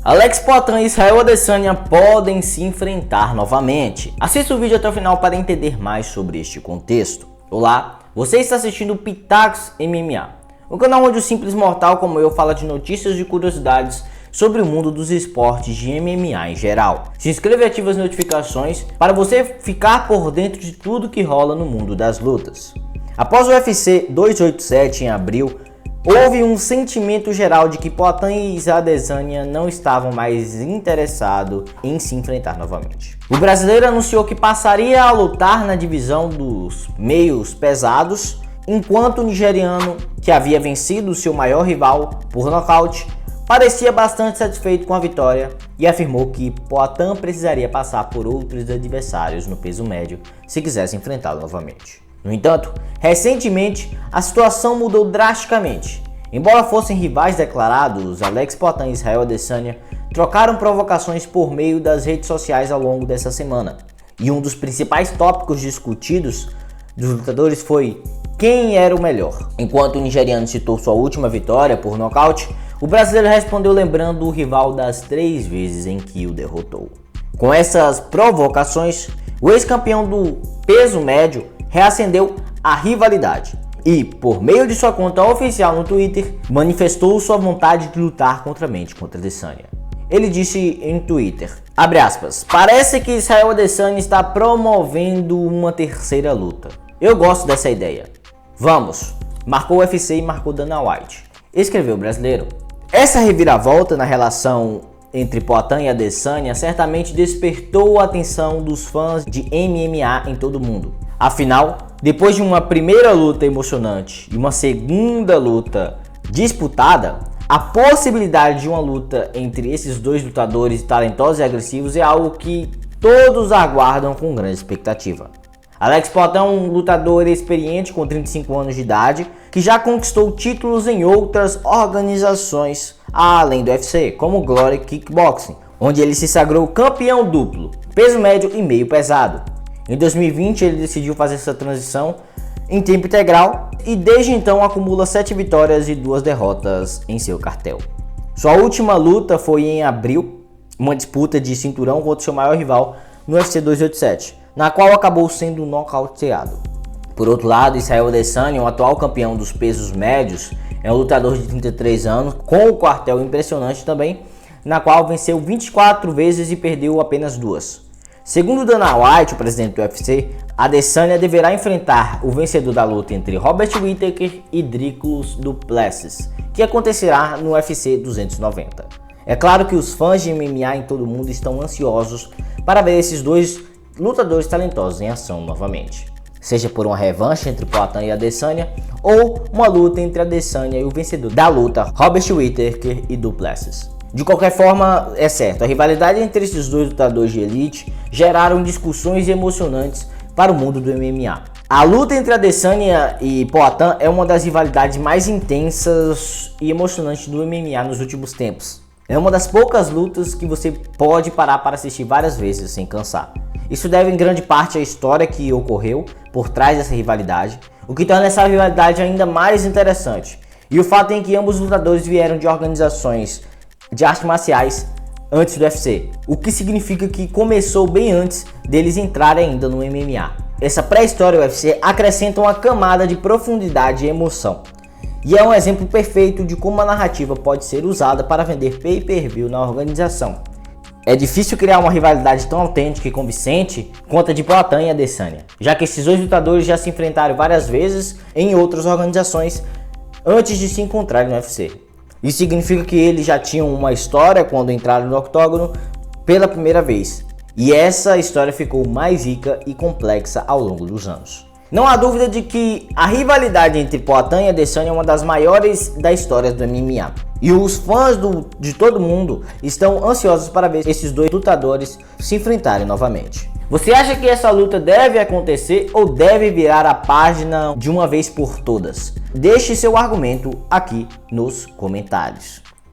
Alex Poatan e Israel Adesanya podem se enfrentar novamente. Assista o vídeo até o final para entender mais sobre este contexto. Olá, você está assistindo Pitacos MMA, um canal onde o simples mortal como eu fala de notícias e curiosidades sobre o mundo dos esportes de MMA em geral. Se inscreva e ative as notificações para você ficar por dentro de tudo que rola no mundo das lutas. Após o UFC 287 em abril, houve um sentimento geral de que Poatan e Adesanya não estavam mais interessados em se enfrentar novamente. O brasileiro anunciou que passaria a lutar na divisão dos meios pesados, enquanto o nigeriano, que havia vencido seu maior rival por nocaute, parecia bastante satisfeito com a vitória e afirmou que Poatan precisaria passar por outros adversários no peso médio se quisesse enfrentá-lo novamente. No entanto, recentemente a situação mudou drasticamente. Embora fossem rivais declarados, Alex Poatan e Israel Adesanya trocaram provocações por meio das redes sociais ao longo dessa semana. E um dos principais tópicos discutidos dos lutadores foi quem era o melhor. Enquanto o nigeriano citou sua última vitória por nocaute, o brasileiro respondeu lembrando o rival das 3 vezes em que o derrotou. Com essas provocações, o ex-campeão do peso médio reacendeu a rivalidade e, por meio de sua conta oficial no Twitter, manifestou sua vontade de lutar contra Adesanya. Ele disse em Twitter, abre aspas, parece que Israel Adesanya está promovendo uma terceira luta. Eu gosto dessa ideia. Vamos! Marcou o UFC e marcou Dana White. Escreveu o brasileiro. Essa reviravolta na relação entre Poatan e Adesanya certamente despertou a atenção dos fãs de MMA em todo o mundo. Afinal, depois de uma primeira luta emocionante e uma segunda luta disputada, a possibilidade de uma luta entre esses dois lutadores talentosos e agressivos é algo que todos aguardam com grande expectativa. Alex Poatan é um lutador experiente com 35 anos de idade que já conquistou títulos em outras organizações além do UFC, como Glory Kickboxing, onde ele se sagrou campeão duplo, peso médio e meio pesado. Em 2020 ele decidiu fazer essa transição em tempo integral e desde então acumula 7 vitórias e 2 derrotas em seu cartel. Sua última luta foi em abril, uma disputa de cinturão contra seu maior rival no UFC 287, na qual acabou sendo nocauteado. Por outro lado, Israel Adesanya, o atual campeão dos pesos médios, é um lutador de 33 anos com um cartel impressionante também, na qual venceu 24 vezes e perdeu apenas 2. Segundo Dana White, o presidente do UFC, Adesanya deverá enfrentar o vencedor da luta entre Robert Whittaker e Dricus du Plessis, que acontecerá no UFC 290. É claro que os fãs de MMA em todo o mundo estão ansiosos para ver esses dois lutadores talentosos em ação novamente, seja por uma revanche entre Poatan e Adesanya ou uma luta entre Adesanya e o vencedor da luta, Robert Whittaker e du Plessis. De qualquer forma, é certo, a rivalidade entre esses dois lutadores de elite geraram discussões emocionantes para o mundo do MMA. A luta entre Adesanya e Poatan é uma das rivalidades mais intensas e emocionantes do MMA nos últimos tempos. É uma das poucas lutas que você pode parar para assistir várias vezes sem cansar. Isso deve em grande parte à história que ocorreu por trás dessa rivalidade, o que torna essa rivalidade ainda mais interessante. E o fato em que ambos os lutadores vieram de organizações de artes marciais antes do UFC, o que significa que começou bem antes deles entrarem ainda no MMA. Essa pré-história do UFC acrescenta uma camada de profundidade e emoção, e é um exemplo perfeito de como a narrativa pode ser usada para vender pay-per-view na organização. É difícil criar uma rivalidade tão autêntica e convincente quanto a de Poatan e Adesanya, já que esses dois lutadores já se enfrentaram várias vezes em outras organizações antes de se encontrarem no UFC. Isso significa que eles já tinham uma história quando entraram no octógono pela primeira vez. E essa história ficou mais rica e complexa ao longo dos anos. Não há dúvida de que a rivalidade entre Poatan e Adesanya é uma das maiores da história do MMA. E os fãs de todo mundo estão ansiosos para ver esses dois lutadores se enfrentarem novamente. Você acha que essa luta deve acontecer ou deve virar a página de uma vez por todas? Deixe seu argumento aqui nos comentários.